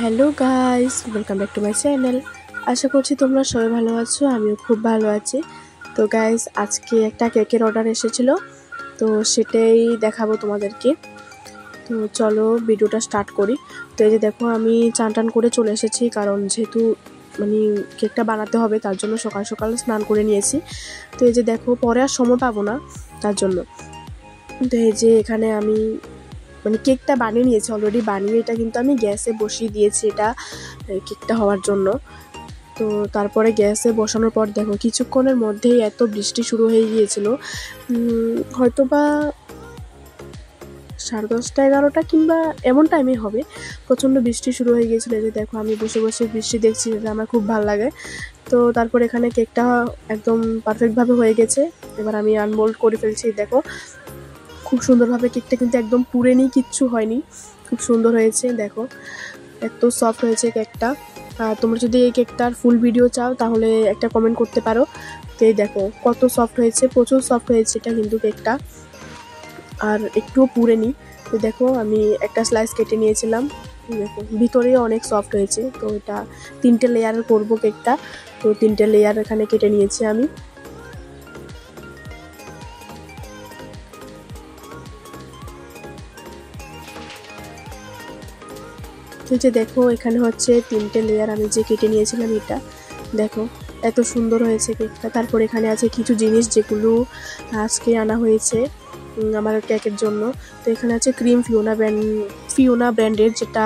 Hello guys, welcome back to my channel. আশা করছি তোমরা সবাই ভালো আছো, আমিও খুব ভালো আছি। তো গাইস, আজকে একটা কেকের অর্ডার এসেছিল, তো সেটাই দেখাবো তোমাদেরকে। তো চলো ভিডিওটা স্টার্ট করি। তো এই যে দেখো, আমি চান টান করে চলে এসেছি, কারণ যেহেতু মানে কেকটা বানাতে হবে তার জন্য সকাল সকাল স্নান করে নিয়েছি। তো এই যে দেখো, পরে আর সময় পাবো না তার জন্য। তো এই যে এখানে আমি কেকটা বানিয়ে নিয়েছি অলরেডি, বানিয়ে এটা কিন্তু আমি গ্যাসে বসিয়ে দিয়েছি এটা কেকটা হওয়ার জন্য। তো তারপরে গ্যাসে বসানোর পর দেখো কিছুক্ষণের মধ্যেই এত বৃষ্টি শুরু হয়ে গিয়েছিল, হয়তো বা 10:30 11টা কিংবা এমন টাইমে হবে। প্রচণ্ড বৃষ্টি শুরু হয়ে গিয়েছিলো। এই যে দেখো, আমি বসে বসে বৃষ্টি দেখছি, যেটা আমার খুব ভালো লাগে। তো তারপর এখানে কেকটা একদম পারফেক্টভাবে হয়ে গেছে। এবার আমি আনমোল্ড করে ফেলছি। দেখো খুব সুন্দরভাবে কেকটা কিন্তু একদম পুড়েনি, কিচ্ছু হয়নি, খুব সুন্দর হয়েছে। দেখো এত সফট হয়েছে কেকটা। তোমরা যদি এই কেকটার ফুল ভিডিও চাও তাহলে একটা কমেন্ট করতে পারো। তো এই দেখো কত সফট হয়েছে, প্রচুর সফট হয়েছে এটা কিন্তু কেকটা, আর একটুও পুড়েনি। তো দেখো আমি একটা স্লাইস কেটে নিয়েছিলাম, দেখো ভিতরে অনেক সফট হয়েছে। তো এটা 3টে লেয়ার করবো কেকটা, তো 3টে লেয়ার এখানে কেটে নিয়েছি আমি। তো যে দেখো এখানে হচ্ছে 3টে লেয়ার আমি যে কেটে নিয়েছিলাম, এটা দেখো এত সুন্দর হয়েছে কেকটা। তারপর এখানে আছে কিছু জিনিস যেগুলো আজকে আনা হয়েছে আমার কেকের জন্য। তো এখানে আছে ক্রিম ফিওনা ব্র্যান্ডের, যেটা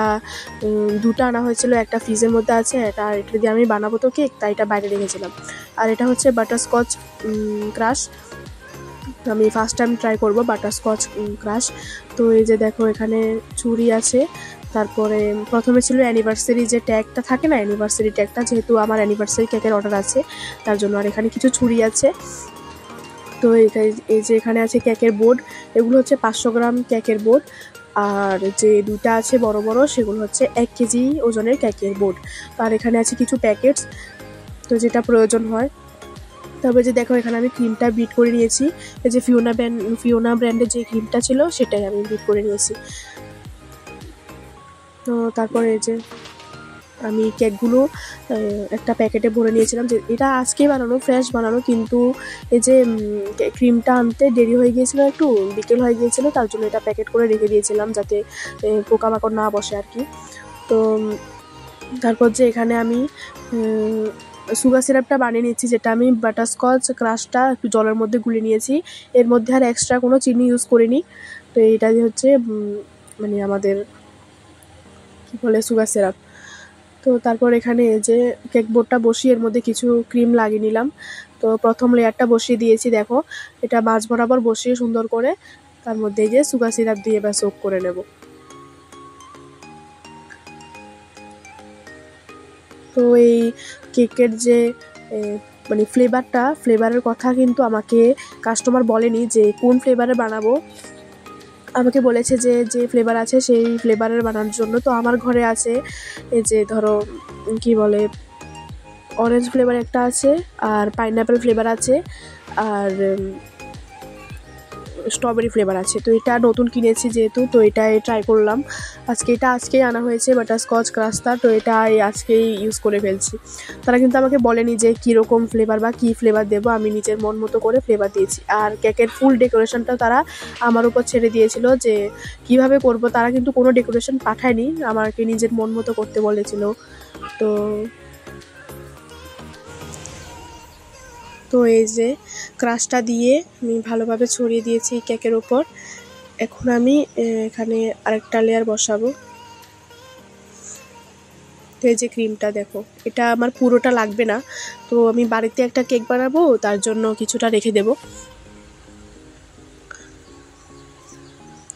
2টা আনা হয়েছিল, একটা ফ্রিজের মধ্যে আছে, এটা দিয়ে আমি বানাবো তো কেক, তাই এটা বাইরে রেখেছিলাম। আর এটা হচ্ছে বাটারস্কচ ক্রাশ, আমি ফার্স্ট টাইম ট্রাই করবো বাটারস্কচ ক্রাশ। তো এই যে দেখো এখানে ছুরি আছে। তারপরে প্রথমে ছিল অ্যানিভার্সারি যে ট্যাগটা থাকে না, অ্যানিভার্সারি ট্যাগটা, যেহেতু আমার অ্যানিভার্সারি কেকের অর্ডার আছে তার জন্য। আর এখানে কিছু ছুরি আছে। তো এই যে এখানে আছে কেকের বোর্ড, এগুলো হচ্ছে 500 গ্রাম কেকের বোর্ড। আর যে 2টা আছে বড় বড়, সেগুলো হচ্ছে 1 কেজি ওজনের কেকের বোর্ড। আর এখানে আছে কিছু প্যাকেটস, তো যেটা প্রয়োজন হয়। তবে যে দেখো এখানে আমি ক্রিমটা বিট করে নিয়েছি, এই যে ফিওনা ব্র্যান্ডের যে ক্রিমটা ছিল সেটাই আমি বিট করে নিয়েছি। তো তারপরে এই যে আমি কেকগুলো একটা প্যাকেটে ভরে নিয়েছিলাম, যে এটা আজকেই বানানো, ফ্রেশ বানানো, কিন্তু এই যে ক্রিমটা আনতে দেরি হয়ে গিয়েছিলো, একটু বিকেল হয়ে গিয়েছিলো, তার জন্য এটা প্যাকেট করে রেখে দিয়েছিলাম যাতে পোকামাকড় না বসে আর কি। তো তারপর যে এখানে আমি সুগার সিরাপটা বানিয়ে নিচ্ছি, যেটা আমি বাটারস্কচ ক্রাশটা একটু জলের মধ্যে গুলে নিয়েছি, এর মধ্যে আর এক্সট্রা কোনো চিনি ইউজ করিনি। তো এইটা হচ্ছে আমাদের কী বলে সুগার সিরাপ। তো তারপর এখানে যে কেক বোর্ডটা বসিয়ে এর মধ্যে কিছু ক্রিম লাগিয়ে নিলাম। তো প্রথম লেয়ারটা বসিয়ে দিয়েছি, দেখো এটা মাঝ বরাবর বসিয়ে সুন্দর করে তার মধ্যে যে সুগার সিরাপ দিয়ে বা সোক করে নেব। তো এই কেকের যে ফ্লেভারের কথা কিন্তু আমাকে কাস্টমার বলেনি যে কোন ফ্লেভারে বানাবো, আমাকে বলেছে যে যে ফ্লেভার আছে সেই ফ্লেভারের বানানোর জন্য। তো আমার ঘরে আছে এই যে ধরো কি বলে, অরেঞ্জ ফ্লেভার একটা আছে, আর পাইনঅ্যাপেল ফ্লেভার আছে, আর স্ট্রবেরি ফ্লেভার আছে। তো এটা নতুন কিনেছি যেহেতু, তো এটাই ট্রাই করলাম আজকেই আনা হয়েছে বাটারস্কচ ক্রাশটা, তো এটা আজকেই ইউজ করে ফেলছি। তারা কিন্তু আমাকে বলেনি যে কীরকম ফ্লেভার বা কী ফ্লেভার দেবো, আমি নিজের মন মতো করে ফ্লেভার দিয়েছি। আর কেকের ফুল ডেকোরেশনটাও তারা আমার উপর ছেড়ে দিয়েছিল যে কিভাবে করব, তারা কিন্তু কোনো ডেকোরেশন পাঠায়নি, আমাকে নিজের মন মতো করতে বলেছিল। তো তো এই যে ক্রাশটা দিয়ে আমি ভালোভাবে ছড়িয়ে দিয়েছি কেকের ওপর। এখন আমি এখানে আরেকটা লেয়ার বসাবো। তো এই যে ক্রিমটা দেখো, এটা আমার পুরোটা লাগবে না, তো আমি বাড়িতে একটা কেক বানাবো তার জন্য কিছুটা রেখে দেব।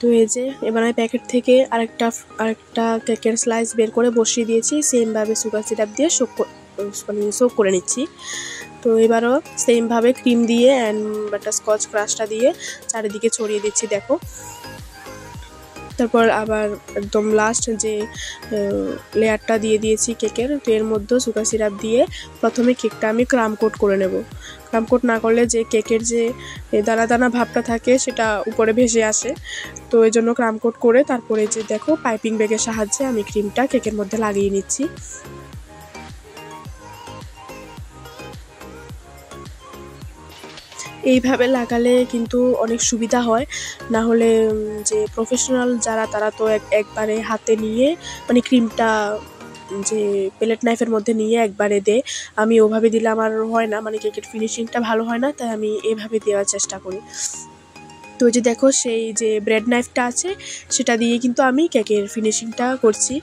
তো এই যে এবার আমি প্যাকেট থেকে আরেকটা কেকের স্লাইস বের করে বসিয়ে দিয়েছি, সেমভাবে সুগার সিরাপ দিয়ে সোক করে নিচ্ছি। তো এবারও সেমভাবে ক্রিম দিয়ে অ্যান্ড বাটারস্কচ ক্রাশটা দিয়ে চারিদিকে ছড়িয়ে দিচ্ছি। দেখো তারপর আবার একদম লাস্ট যে লেয়ারটা দিয়ে দিয়েছি কেকের, তো এর মধ্যে সুগার সিরাপ দিয়ে প্রথমে কেকটা আমি ক্রাম কোট করে নেব। ক্রাম কোট না করলে যে কেকের যে দানা দানা ভাবটা থাকে সেটা উপরে ভেসে আসে, তো এই জন্য ক্রাম কোট করে তারপরে যে দেখো পাইপিং ব্যাগের সাহায্যে আমি ক্রিমটা কেকের মধ্যে লাগিয়ে নিচ্ছি। এইভাবে লাগালে কিন্তু অনেক সুবিধা হয়, না হলে যে প্রফেশনাল যারা তারা তো একবারে হাতে নিয়ে মানে ক্রিমটা যে প্লেট নাইফের মধ্যে নিয়ে একবারে দেয়। আমি ওভাবে দিলে আমার হয় না, মানে কেকের ফিনিশিংটা ভালো হয় না, তাই আমি এভাবে দেওয়ার চেষ্টা করি। তো যে দেখো সেই যে ব্রেড নাইফটা আছে সেটা দিয়ে কিন্তু আমি কেকের ফিনিশিংটা করছি।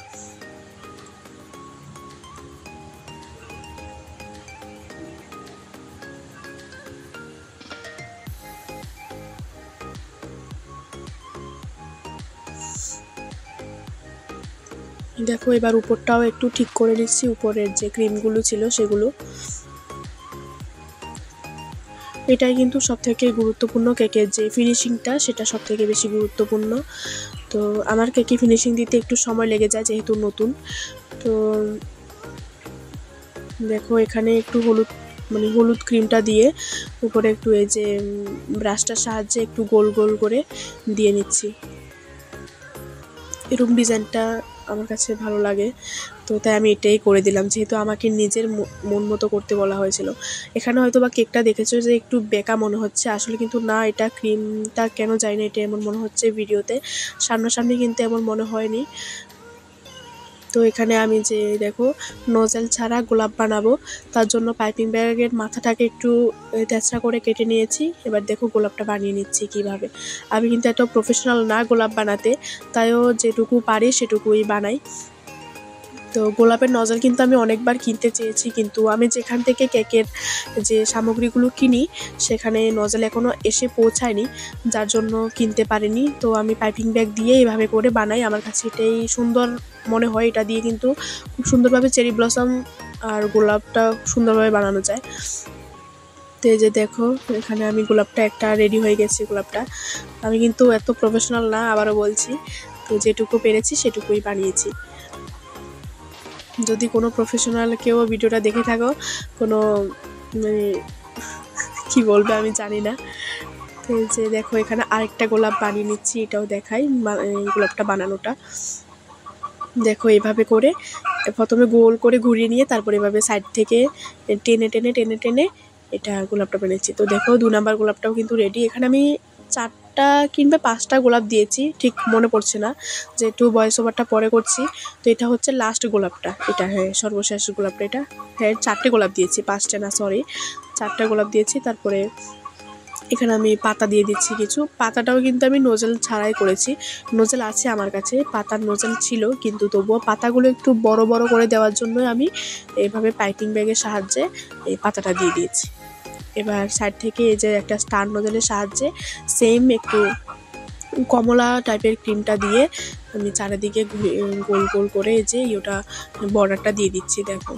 দেখো এবার উপরটাও একটু ঠিক করে নিচ্ছি, উপরের যে ক্রিমগুলো ছিল সেগুলো। এটাই কিন্তু সবথেকে গুরুত্বপূর্ণ, কেকের যে ফিনিশিংটা সেটা সবথেকে বেশি গুরুত্বপূর্ণ। তো আমার কেকে ফিনিশিং দিতে একটু সময় লেগে যায় যেহেতু নতুন। তো দেখো এখানে একটু হলুদ ক্রিমটা দিয়ে উপরে একটু এই যে ব্রাশটার সাহায্যে একটু গোল গোল করে দিয়ে নিচ্ছি। এরকম ডিজাইনটা আমার কাছে ভালো লাগে, তো তাই আমি এটাই করে দিলাম, যেহেতু আমাকে নিজের মন মতো করতে বলা হয়েছিল। এখানে হয়তো বা কেকটা দেখেছো যে একটু বেঁকা মনে হচ্ছে, আসলে কিন্তু না, এটা ক্রিমটা কেন যায় না এটা এমন মনে হচ্ছে ভিডিওতে, সামনাসামনি কিন্তু এমন মনে হয়নি। তো এখানে আমি যে দেখো নোজেল ছাড়া গোলাপ বানাবো, তার জন্য পাইপিং ব্যাগের মাথাটাকে একটু তেঁচড়া করে কেটে নিয়েছি। এবার দেখো গোলাপটা বানিয়ে নিচ্ছি কিভাবে। আমি কিন্তু এত প্রফেশনাল না গোলাপ বানাতে, তাইও যেটুকু পারি সেটুকুই বানাই। তো গোলাপের নজল কিন্তু আমি অনেকবার কিনতে চেয়েছি, কিন্তু আমি যেখান থেকে কেকের যে সামগ্রীগুলো কিনি সেখানে নজল এখনও এসে পৌঁছায়নি, যার জন্য কিনতে পারিনি। তো আমি পাইপিং ব্যাগ দিয়ে এভাবে করে বানাই, আমার কাছে এটাই সুন্দর মনে হয়। এটা দিয়ে কিন্তু খুব সুন্দরভাবে চেরি ব্লসম আর গোলাপটা সুন্দরভাবে বানানো যায়। তো এই যে দেখো এখানে আমি গোলাপটা একটা রেডি হয়ে গেছে। গোলাপটা আমি কিন্তু এত প্রফেশনাল না, আবারও বলছি, তো যেটুকু পেরেছি সেটুকুই বানিয়েছি। যদি কোনো প্রফেশনাল কেউ ভিডিওটা দেখে থাকো, কোনো মানে কী বলবে আমি জানি না। তো যে দেখো এখানে আরেকটা গোলাপ বানিয়ে নিচ্ছি, এটাও দেখাই গোলাপটা বানানোটা। দেখো এভাবে করে প্রথমে গোল করে ঘুরিয়ে নিয়ে তারপর এভাবে সাইড থেকে টেনে টেনে টেনে টেনে এটা গোলাপটা বানিয়েছি। তো দেখো 2 নাম্বার গোলাপটাও কিন্তু রেডি। এখানে আমি 4টা কিংবা 5টা গোলাপ দিয়েছি, ঠিক মনে পড়ছে না, যেহেতু ভয়েস ওভারটা পরে করছি। তো এটা হচ্ছে লাস্ট গোলাপটা, এটা হ্যাঁ সর্বশেষ গোলাপটা। এটা হ্যাঁ 4টে গোলাপ দিয়েছি, 5টে না, সরি 4টা গোলাপ দিয়েছি। তারপরে এখানে আমি পাতা দিয়ে দিচ্ছি কিছু। পাতাটাও কিন্তু আমি নোজেল ছাড়াই করেছি, নোজেল আছে আমার কাছে, পাতার নোজেল ছিল, কিন্তু তবুও পাতাগুলো একটু বড় বড় করে দেওয়ার জন্য আমি এইভাবে পাইপিং ব্যাগের সাহায্যে এই পাতাটা দিয়ে দিয়েছি। এবার সাইড থেকে এই যে একটা স্টার নোজেলের সাহায্যে সেম একটু কমলা টাইপের ক্রিমটা দিয়ে আমি চারিদিকে গোল গোল করে এই যে ওটা বর্ডারটা দিয়ে দিচ্ছি। দেখো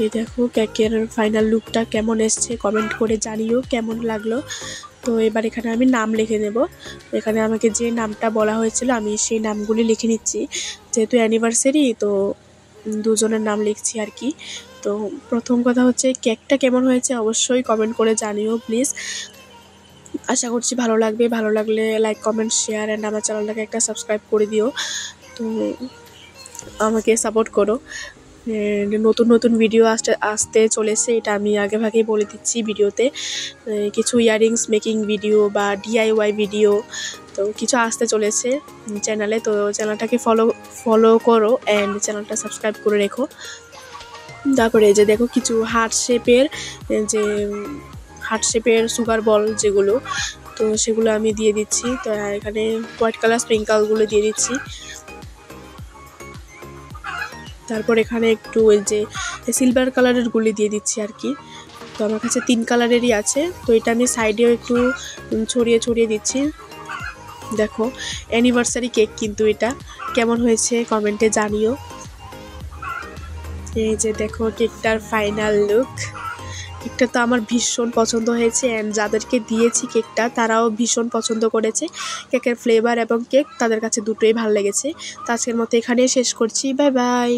এই দেখো কেকের ফাইনাল লুকটা কেমন এসছে কমেন্ট করে জানিও কেমন লাগলো। তো এবার এখানে আমি নাম লিখে নেব। এখানে আমাকে যে নামটা বলা হয়েছিল আমি সেই নামগুলি লিখে নিচ্ছি, যেহেতু অ্যানিভার্সারি তো দুজনের নাম লিখছি আর কি। তো প্রথম কথা হচ্ছে কেকটা কেমন হয়েছে অবশ্যই কমেন্ট করে জানিও প্লিজ। আশা করছি ভালো লাগবে, ভালো লাগলে লাইক কমেন্ট শেয়ার অ্যান্ড আমার চ্যানেলটাকে একটা সাবস্ক্রাইব করে দিও। তো আমাকে সাপোর্ট করো। নতুন নতুন ভিডিও আসতে চলেছে, এটা আমি আগে ভাগেই বলে দিচ্ছি ভিডিওতে। কিছু ইয়াররিংস মেকিং ভিডিও বা ডিআইওয়াই ভিডিও তো কিছু আসতে চলেছে চ্যানেলে। তো চ্যানেলটাকে ফলো করো অ্যান্ড চ্যানেলটা সাবস্ক্রাইব করে রেখো। তারপরে এই যে দেখো কিছু হার্ট শেপের সুগার বল যেগুলো, তো সেগুলো আমি দিয়ে দিচ্ছি। তো এখানে হোয়াইট কালার স্প্রিঙ্কলগুলো দিয়ে দিচ্ছি। তারপর এখানে একটু ওই যে সিলভার কালারের গুলি দিয়ে দিচ্ছি আর কি। তো আমার কাছে 3 কালারেরই আছে, তো এটা আমি সাইডেও একটু ছড়িয়ে ছড়িয়ে দিচ্ছি। দেখো অ্যানিভার্সারি কেক কিন্তু এটা কেমন হয়েছে কমেন্টে জানিও। এই যে দেখো কেকটার ফাইনাল লুক। কেকটা তো আমার ভীষণ পছন্দ হয়েছে অ্যান্ড যাদেরকে দিয়েছি কেকটা তারাও ভীষণ পছন্দ করেছে। কেকের ফ্লেভার এবং কেক তাদের কাছে দুটোই ভালো লেগেছে। তো আজকের মতো এখানেই শেষ করছি, বাই বাই।